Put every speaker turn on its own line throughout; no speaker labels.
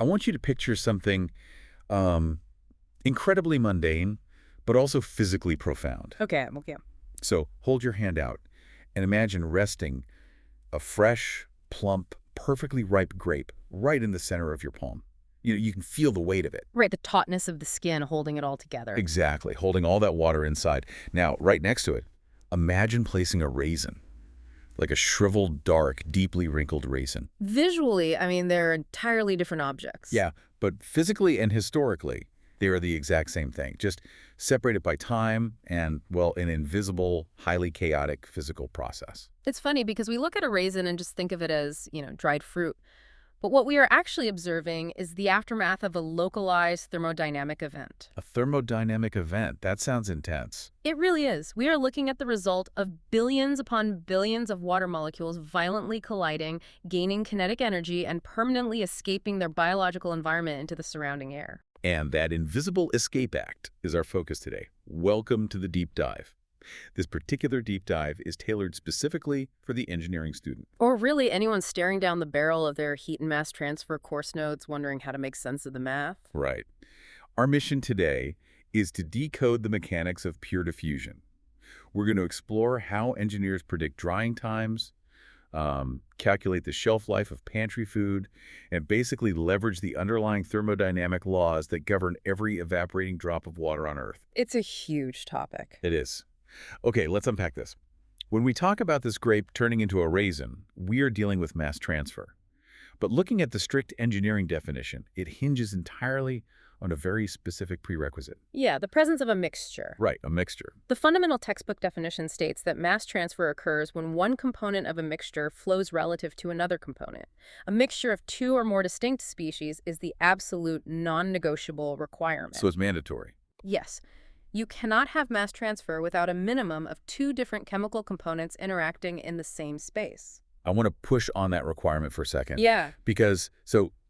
I want you to picture something um, incredibly mundane, but also physically profound.
Okay, okay.
So hold your hand out and imagine resting a fresh, plump, perfectly ripe grape right in the center of your palm. You can feel the weight of it.
Right, the tautness of the skin holding it all together.
Exactly, holding all that water inside. Now, right next to it, imagine placing a raisin, like a shriveled, dark, deeply wrinkled raisin.
Visually, I mean, they're entirely different objects.
Yeah, but physically and historically, they are the exact same thing, just separated by time and, well, an invisible, highly chaotic physical process.
It's funny because we look at a raisin and just think of it as, dried fruit. But what we are actually observing is the aftermath of a localized thermodynamic event.
A thermodynamic event, that sounds intense.
It really is. We are looking at the result of billions upon billions of water molecules violently colliding, gaining kinetic energy, and permanently escaping their biological environment into the surrounding air.
And that invisible escape act is our focus today. Welcome to the deep dive. This particular deep dive is tailored specifically for the engineering student.
Or really anyone staring down the barrel of their heat and mass transfer course notes wondering how to make sense of the math.
Right. Our mission today is to decode the mechanics of pure diffusion. We're going to explore how engineers predict drying times, calculate the shelf life of pantry food, and basically leverage the underlying thermodynamic laws that govern every evaporating drop of water on Earth.
It's a huge topic.
It is. Okay, let's unpack this. When we talk about this grape turning into a raisin, we are dealing with mass transfer. But looking at the strict engineering definition, it hinges entirely on a very specific prerequisite.
Yeah, the presence of a mixture.
Right, a mixture.
The fundamental textbook definition states that mass transfer occurs when one component of a mixture flows relative to another component. A mixture of two or more distinct species is the absolute non-negotiable requirement.
So it's mandatory.
Yes. You cannot have mass transfer without a minimum of two different chemical components interacting in the same space.
I want to push on that requirement for a second.
Yeah.
Because,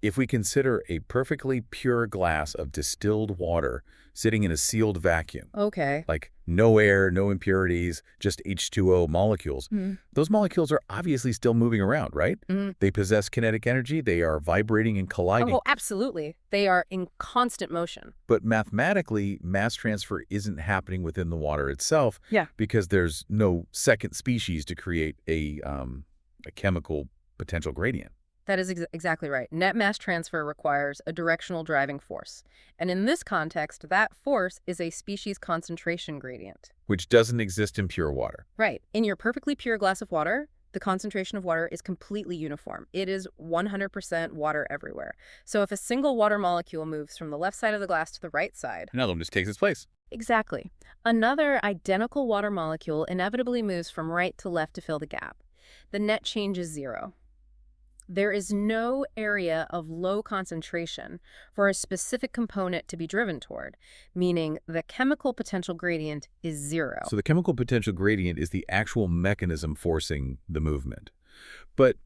if we consider a perfectly pure glass of distilled water sitting in a sealed vacuum,
Okay.
like no air, no impurities, just H2O molecules, those molecules are obviously still moving around, right? They possess kinetic energy, they are vibrating and colliding.
Oh, absolutely. They are in constant motion.
But mathematically, mass transfer isn't happening within the water itself because there's no second species to create a chemical potential gradient.
That is exactly right. Net mass transfer requires a directional driving force. And in this context, that force is a species concentration gradient.
Which doesn't exist in pure water.
Right. In your perfectly pure glass of water, the concentration of water is completely uniform. It is 100% water everywhere. So if a single water molecule moves from the left side of the glass to the right side,
another one just takes its place.
Exactly. Another identical water molecule inevitably moves from right to left to fill the gap. The net change is zero. There is no area of low concentration for a specific component to be driven toward, meaning the chemical potential gradient is zero.
So the chemical potential gradient is the actual mechanism forcing the movement. But,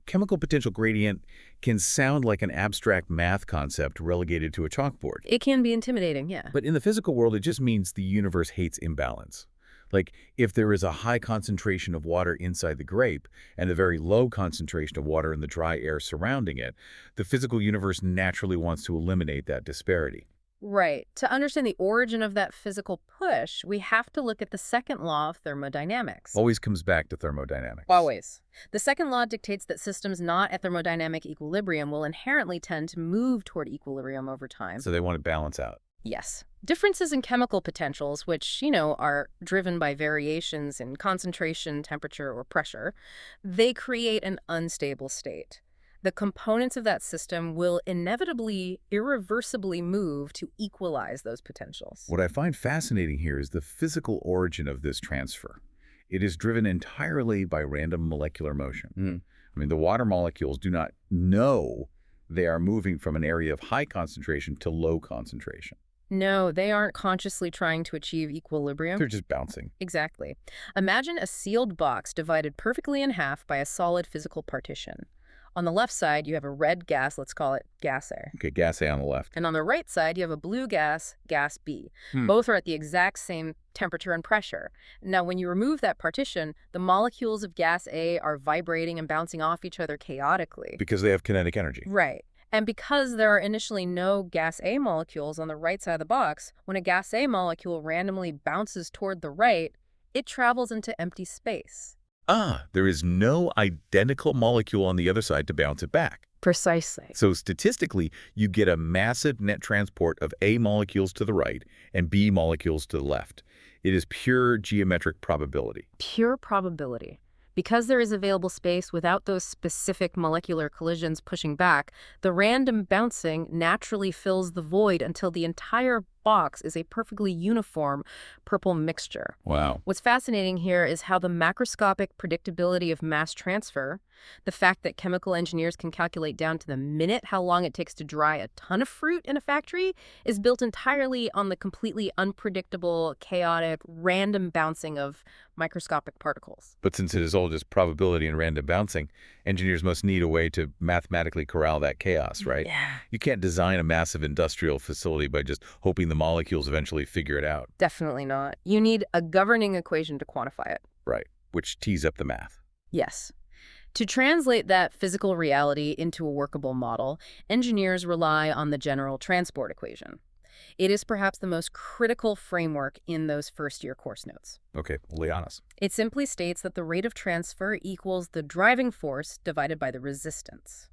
chemical potential gradient can sound like an abstract math concept relegated to a chalkboard.
It can be intimidating, yeah.
But in the physical world, it just means the universe hates imbalance. Like, if there is a high concentration of water inside the grape and a very low concentration of water in the dry air surrounding it, the physical universe naturally wants to eliminate that disparity.
Right. To understand the origin of that physical push, we have to look at the second law of thermodynamics.
Always comes back to thermodynamics.
Always. The second law dictates that systems not at thermodynamic equilibrium will inherently tend to move toward equilibrium over time.
So they want to balance out.
Yes. Differences in chemical potentials, which, are driven by variations in concentration, temperature, or pressure, they create an unstable state. The components of that system will inevitably, irreversibly move to equalize those potentials.
What I find fascinating here is the physical origin of this transfer. It is driven entirely by random molecular motion. I mean, the water molecules do not know they are moving from an area of high concentration to low concentration.
No, they aren't consciously trying to achieve equilibrium.
They're just bouncing.
Exactly. Imagine a sealed box divided perfectly in half by a solid physical partition. On the left side, you have a red gas, let's call it gas A.
Okay, gas A on the left.
And on the right side, you have a blue gas, gas B. Both are at the exact same temperature and pressure. Now, when you remove that partition, the molecules of gas A are vibrating and bouncing off each other chaotically.
Because they have kinetic energy.
Right. And because there are initially no gas A molecules on the right side of the box, when a gas A molecule randomly bounces toward the right, it travels into empty space.
Ah, there is no identical molecule on the other side to bounce it back.
Precisely.
So statistically, you get a massive net transport of A molecules to the right and B molecules to the left. It is pure geometric probability.
Pure probability. Because there is available space without those specific molecular collisions pushing back, the random bouncing naturally fills the void until the entire box is a perfectly uniform purple mixture.
Wow.
What's fascinating here is how the macroscopic predictability of mass transfer, the fact that chemical engineers can calculate down to the minute how long it takes to dry a ton of fruit in a factory, is built entirely on the completely unpredictable, chaotic, random bouncing of microscopic particles.
But since it is all just probability and random bouncing, engineers must need a way to mathematically corral that chaos, right?
Yeah.
You can't design a massive industrial facility by just hoping the molecules eventually figure it out.
Definitely not. You need a governing equation to quantify it.
Right, which tees up the math.
Yes. To translate that physical reality into a workable model, engineers rely on the general transport equation. It is perhaps the most critical framework in those first-year course notes.
Okay, lay on us.
It simply states that the rate of transfer equals the driving force divided by the resistance.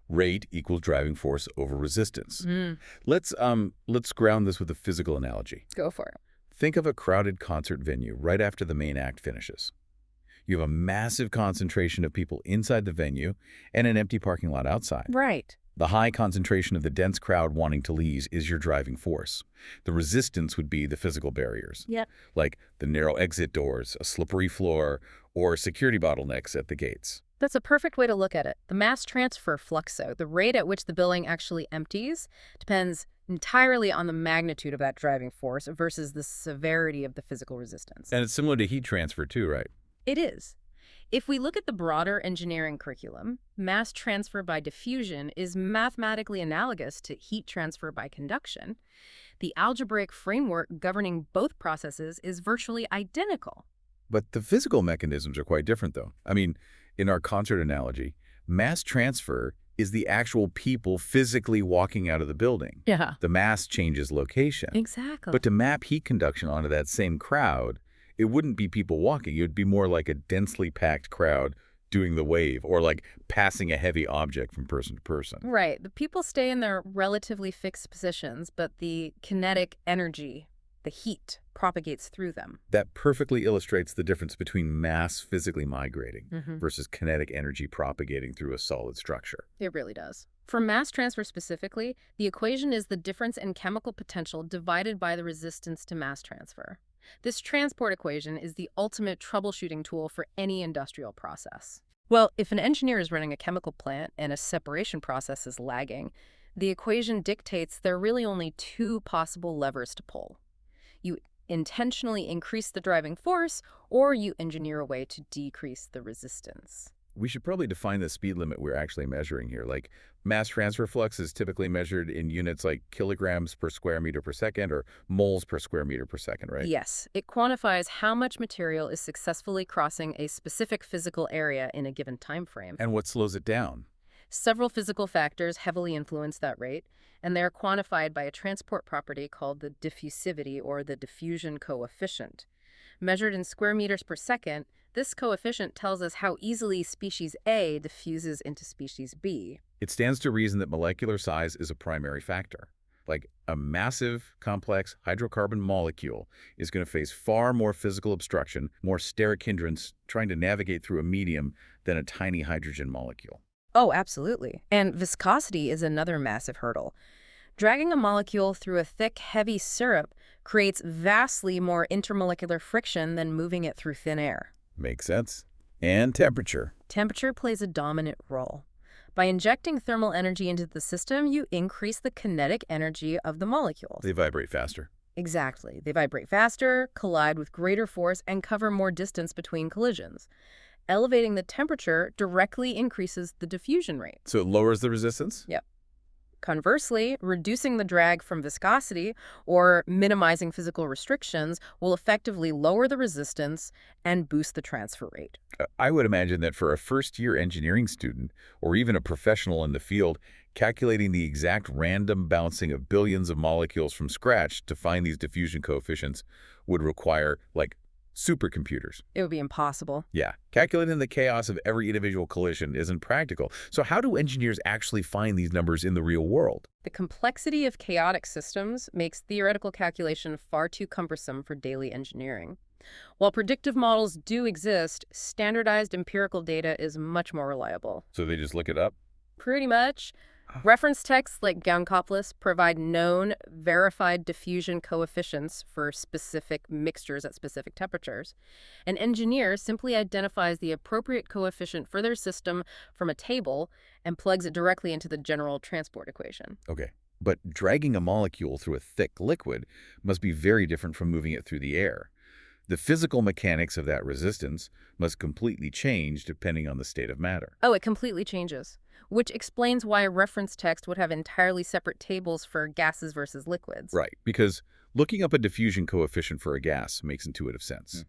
Rate equals driving force over resistance.
Mm.
Let's ground this with a physical analogy.
Go for it.
Think of a crowded concert venue right after the main act finishes. You have a massive concentration of people inside the venue and an empty parking lot outside.
Right.
The high concentration of the dense crowd wanting to leave is your driving force. The resistance would be the physical barriers,
Yep.
like the narrow exit doors, a slippery floor, or security bottlenecks at the gates.
That's a perfect way to look at it. The mass transfer fluxo, the rate at which the building actually empties, depends entirely on the magnitude of that driving force versus the severity of the physical resistance.
And it's similar to heat transfer too, right?
It is. If we look at the broader engineering curriculum, mass transfer by diffusion is mathematically analogous to heat transfer by conduction. The algebraic framework governing both processes is virtually identical.
But the physical mechanisms are quite different, though. I mean, in our concert analogy, mass transfer is the actual people physically walking out of the building.
Yeah.
The mass changes location.
Exactly.
But to map heat conduction onto that same crowd, it wouldn't be people walking. It would be more like a densely packed crowd doing the wave, or like passing a heavy object from person to person.
Right. The people stay in their relatively fixed positions, but the kinetic energy, the heat, propagates through them.
That perfectly illustrates the difference between mass physically migrating
Mm-hmm.
versus kinetic energy propagating through a solid structure.
It really does. For mass transfer specifically, the equation is the difference in chemical potential divided by the resistance to mass transfer. This transport equation is the ultimate troubleshooting tool for any industrial process. Well, if an engineer is running a chemical plant and a separation process is lagging, the equation dictates there are really only two possible levers to pull. You intentionally increase the driving force, or you engineer a way to decrease the resistance.
We should probably define the speed limit we're actually measuring here. Like, mass transfer flux is typically measured in units like kilograms per square meter per second or moles per square meter per second, right?
Yes, it quantifies how much material is successfully crossing a specific physical area in a given time frame.
And what slows it down?
Several physical factors heavily influence that rate, and they are quantified by a transport property called the diffusivity, or the diffusion coefficient. Measured in square meters per second, this coefficient tells us how easily species A diffuses into species B.
It stands to reason that molecular size is a primary factor. Like, a massive, complex hydrocarbon molecule is going to face far more physical obstruction, more steric hindrance trying to navigate through a medium than a tiny hydrogen molecule.
Oh, absolutely. And viscosity is another massive hurdle. Dragging a molecule through a thick, heavy syrup creates vastly more intermolecular friction than moving it through thin air.
Makes sense. And temperature.
Temperature plays a dominant role. By injecting thermal energy into the system, you increase the kinetic energy of the molecules.
They vibrate faster.
Exactly. They vibrate faster, collide with greater force, and cover more distance between collisions. Elevating the temperature directly increases the diffusion rate.
So it lowers the resistance?
Yep. Conversely, reducing the drag from viscosity or minimizing physical restrictions will effectively lower the resistance and boost the transfer rate.
I would imagine that for a first-year engineering student, or even a professional in the field, calculating the exact random bouncing of billions of molecules from scratch to find these diffusion coefficients would require, like, supercomputers.
It would be impossible.
Yeah, calculating the chaos of every individual collision isn't practical. So how do engineers actually find these numbers in the real world?
The complexity of chaotic systems makes theoretical calculation far too cumbersome for daily engineering. While predictive models do exist, standardized empirical data is much more reliable.
So they just look it up?
Pretty much. Reference texts like Gauss provide known, verified diffusion coefficients for specific mixtures at specific temperatures. An engineer simply identifies the appropriate coefficient for their system from a table and plugs it directly into the general transport equation.
Okay. But dragging a molecule through a thick liquid must be very different from moving it through the air. The physical mechanics of that resistance must completely change depending on the state of matter.
Oh, it completely changes, which explains why a reference text would have entirely separate tables for gases versus liquids.
Right, because looking up a diffusion coefficient for a gas makes intuitive sense.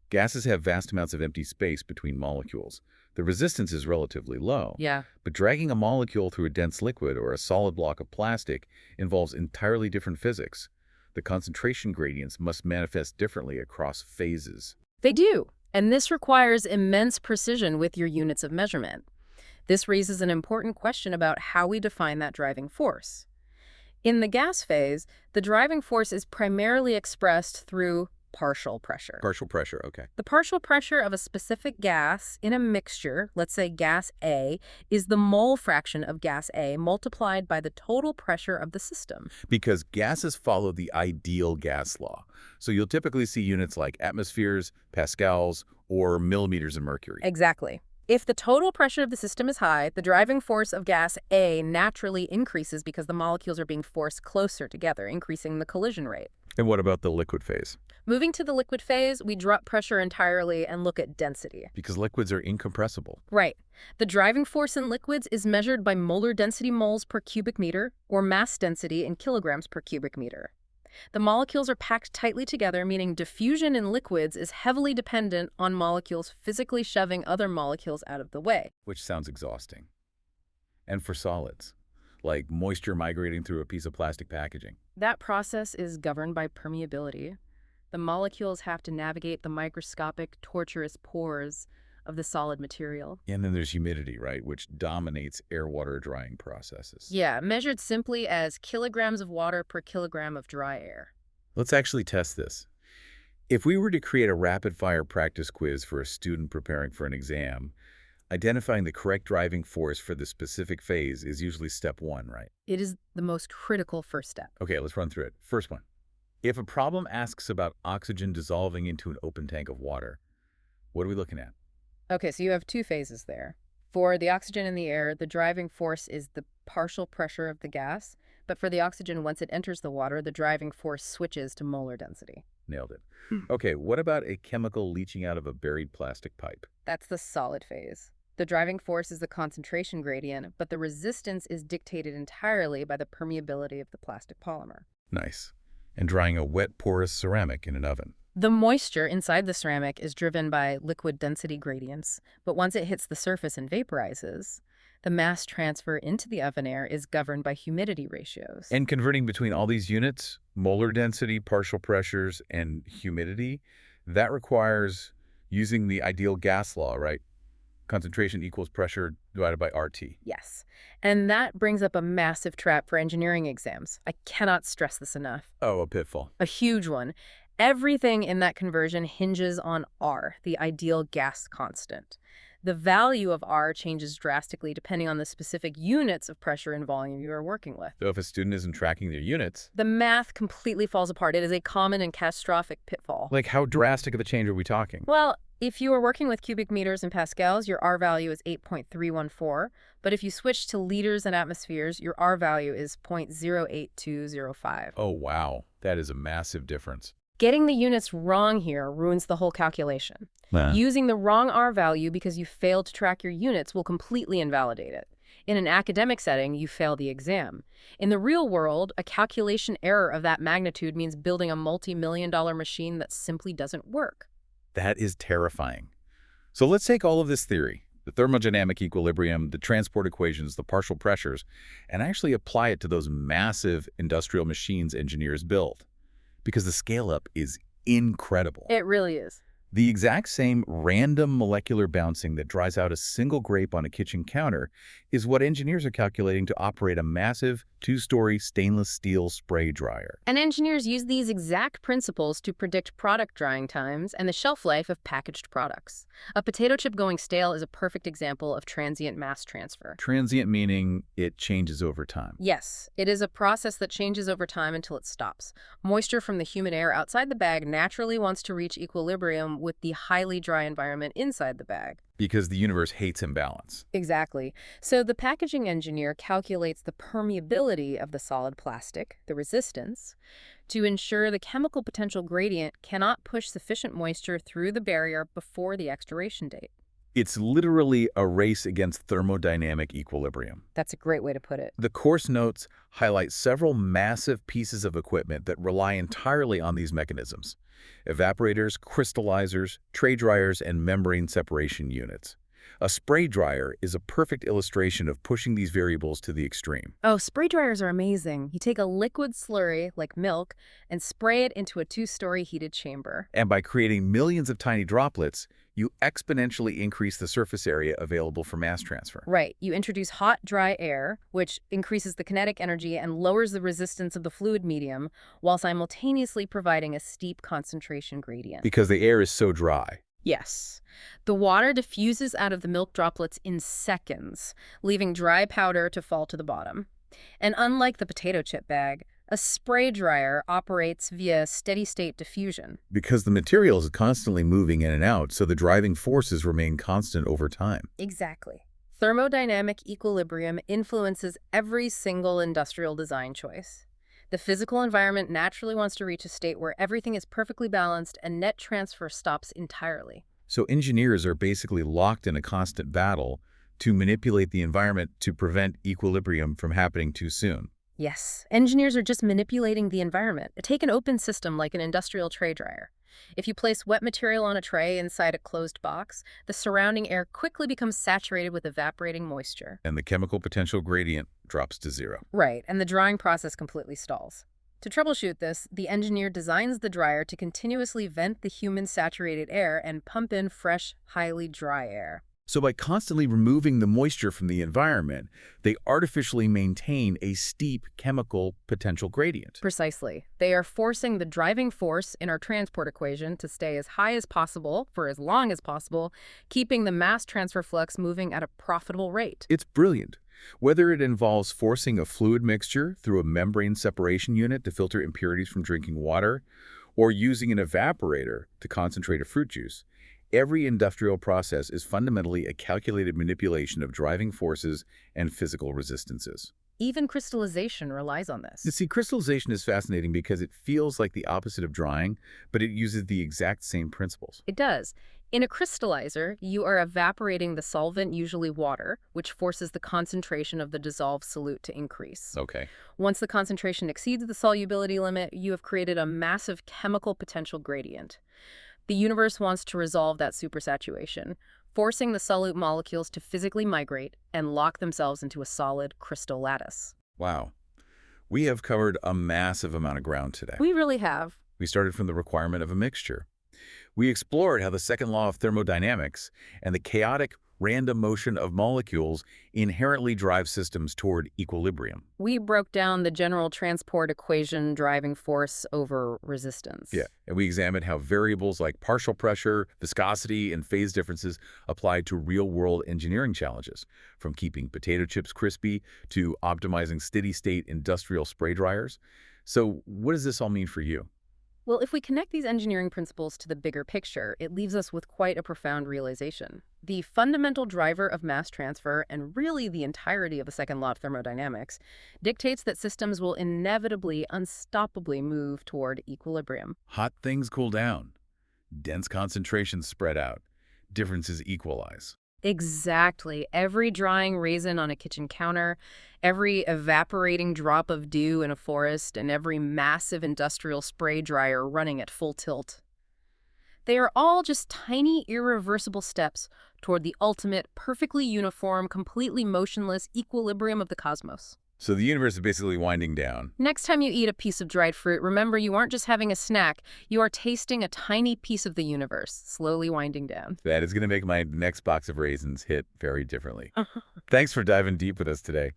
Gases have vast amounts of empty space between molecules. The resistance is relatively low.
Yeah.
But dragging a molecule through a dense liquid or a solid block of plastic involves entirely different physics. The concentration gradients must manifest differently across phases.
They do, and this requires immense precision with your units of measurement. This raises an important question about how we define that driving force. In the gas phase, the driving force is primarily expressed through partial pressure.
Partial pressure, okay.
The partial pressure of a specific gas in a mixture, let's say gas A, is the mole fraction of gas A multiplied by the total pressure of the system.
Because gases follow the ideal gas law. So you'll typically see units like atmospheres, pascals, or millimeters of mercury.
Exactly. If the total pressure of the system is high, the driving force of gas A naturally increases because the molecules are being forced closer together, increasing the collision rate.
And what about the liquid phase?
Moving to the liquid phase, we drop pressure entirely and look at density.
Because liquids are incompressible.
Right. The driving force in liquids is measured by molar density moles per cubic meter or mass density in kilograms per cubic meter. The molecules are packed tightly together, meaning diffusion in liquids is heavily dependent on molecules physically shoving other molecules out of the way.
Which sounds exhausting. And for solids, like moisture migrating through a piece of plastic packaging.
That process is governed by permeability. The molecules have to navigate the microscopic, tortuous pores of the solid material.
And then there's humidity, right, which dominates air-water drying processes.
Yeah, measured simply as kilograms of water per kilogram of dry air.
Let's actually test this. If we were to create a rapid-fire practice quiz for a student preparing for an exam, identifying the correct driving force for the specific phase is usually step one, right?
It is the most critical first step.
Okay, let's run through it. First one. If a problem asks about oxygen dissolving into an open tank of water, what are we looking at?
Okay, so you have two phases there. For the oxygen in the air, the driving force is the partial pressure of the gas, but for the oxygen, once it enters the water, the driving force switches to molar density.
Nailed it. Okay, what about a chemical leaching out of a buried plastic pipe?
That's the solid phase. The driving force is the concentration gradient, but the resistance is dictated entirely by the permeability of the plastic polymer.
Nice. And drying a wet, porous ceramic in an oven.
The moisture inside the ceramic is driven by liquid density gradients, but once it hits the surface and vaporizes, the mass transfer into the oven air is governed by humidity ratios.
And converting between all these units, molar density, partial pressures, and humidity, that requires using the ideal gas law, right? Concentration equals pressure divided by RT.
Yes, and that brings up a massive trap for engineering exams. I cannot stress this enough.
Oh, a pitfall.
A huge one. Everything in that conversion hinges on R, the ideal gas constant. The value of R changes drastically depending on the specific units of pressure and volume you are working with.
So if a student isn't tracking their units...
The math completely falls apart. It is a common and catastrophic pitfall.
Like, how drastic of a change are we talking?
Well, if you are working with cubic meters and pascals, your R value is 8.314. But if you switch to liters and atmospheres, your R value is 0.08205.
Oh, wow. That is a massive difference.
Getting the units wrong here ruins the whole calculation. Using the wrong R value because you failed to track your units will completely invalidate it. In an academic setting, you fail the exam. In the real world, a calculation error of that magnitude means building a multi-million-dollar machine that simply doesn't work.
That is terrifying. So let's take all of this theory, the thermodynamic equilibrium, the transport equations, the partial pressures, and actually apply it to those massive industrial machines engineers build. Because the scale-up is incredible.
It really is.
The exact same random molecular bouncing that dries out a single grape on a kitchen counter is what engineers are calculating to operate a massive two-story stainless steel spray dryer.
And engineers use these exact principles to predict product drying times and the shelf life of packaged products. A potato chip going stale is a perfect example of transient mass transfer.
Transient meaning it changes over time.
Yes, it is a process that changes over time until it stops. Moisture from the humid air outside the bag naturally wants to reach equilibrium with the highly dry environment inside the bag.
Because the universe hates imbalance.
Exactly. So the packaging engineer calculates the permeability of the solid plastic, the resistance, to ensure the chemical potential gradient cannot push sufficient moisture through the barrier before the expiration date.
It's literally a race against thermodynamic equilibrium.
That's a great way to put it.
The course notes highlight several massive pieces of equipment that rely entirely on these mechanisms: evaporators, crystallizers, tray dryers, and membrane separation units. A spray dryer is a perfect illustration of pushing these variables to the extreme.
Oh, spray dryers are amazing. You take a liquid slurry, like milk, and spray it into a two-story heated chamber.
And by creating millions of tiny droplets, you exponentially increase the surface area available for mass transfer.
Right. You introduce hot, dry air, which increases the kinetic energy and lowers the resistance of the fluid medium, while simultaneously providing a steep concentration gradient.
Because the air is so dry.
Yes. The water diffuses out of the milk droplets in seconds, leaving dry powder to fall to the bottom. And unlike the potato chip bag, a spray dryer operates via steady-state diffusion.
Because the material is constantly moving in and out, so the driving forces remain constant over time.
Exactly. Thermodynamic equilibrium influences every single industrial design choice. The physical environment naturally wants to reach a state where everything is perfectly balanced and net transfer stops entirely.
So engineers are basically locked in a constant battle to manipulate the environment to prevent equilibrium from happening too soon.
Yes, engineers are just manipulating the environment. Take an open system like an industrial tray dryer. If you place wet material on a tray inside a closed box, the surrounding air quickly becomes saturated with evaporating moisture.
And the chemical potential gradient drops to zero.
Right, and the drying process completely stalls. To troubleshoot this, the engineer designs the dryer to continuously vent the humid saturated air and pump in fresh, highly dry air.
So by constantly removing the moisture from the environment, they artificially maintain a steep chemical potential gradient.
Precisely. They are forcing the driving force in our transport equation to stay as high as possible for as long as possible, keeping the mass transfer flux moving at a profitable rate.
It's brilliant. Whether it involves forcing a fluid mixture through a membrane separation unit to filter impurities from drinking water, or using an evaporator to concentrate a fruit juice, every industrial process is fundamentally a calculated manipulation of driving forces and physical resistances.
Even crystallization relies on this.
You see, crystallization is fascinating because it feels like the opposite of drying, but it uses the exact same principles.
It does. In a crystallizer, you are evaporating the solvent, usually water, which forces the concentration of the dissolved solute to increase.
Okay.
Once the concentration exceeds the solubility limit, you have created a massive chemical potential gradient. The universe wants to resolve that supersaturation, forcing the solute molecules to physically migrate and lock themselves into a solid crystal lattice.
Wow. We have covered a massive amount of ground today.
We really have.
We started from the requirement of a mixture. We explored how the second law of thermodynamics and the chaotic, random motion of molecules inherently drive systems toward equilibrium.
We broke down the general transport equation driving force over resistance.
Yeah, and we examined how variables like partial pressure, viscosity, and phase differences apply to real-world engineering challenges, from keeping potato chips crispy to optimizing steady-state industrial spray dryers. So what does this all mean for you?
Well, if we connect these engineering principles to the bigger picture, it leaves us with quite a profound realization. The fundamental driver of mass transfer, and really the entirety of the second law of thermodynamics, dictates that systems will inevitably, unstoppably move toward equilibrium.
Hot things cool down. Dense concentrations spread out. Differences equalize.
Exactly. Every drying raisin on a kitchen counter, every evaporating drop of dew in a forest, and every massive industrial spray dryer running at full tilt. They are all just tiny, irreversible steps toward the ultimate, perfectly uniform, completely motionless equilibrium of the cosmos.
So the universe is basically winding down.
Next time you eat a piece of dried fruit, remember you aren't just having a snack, you are tasting a tiny piece of the universe, slowly winding down.
That is going to make my next box of raisins hit very differently. Thanks for diving deep with us today.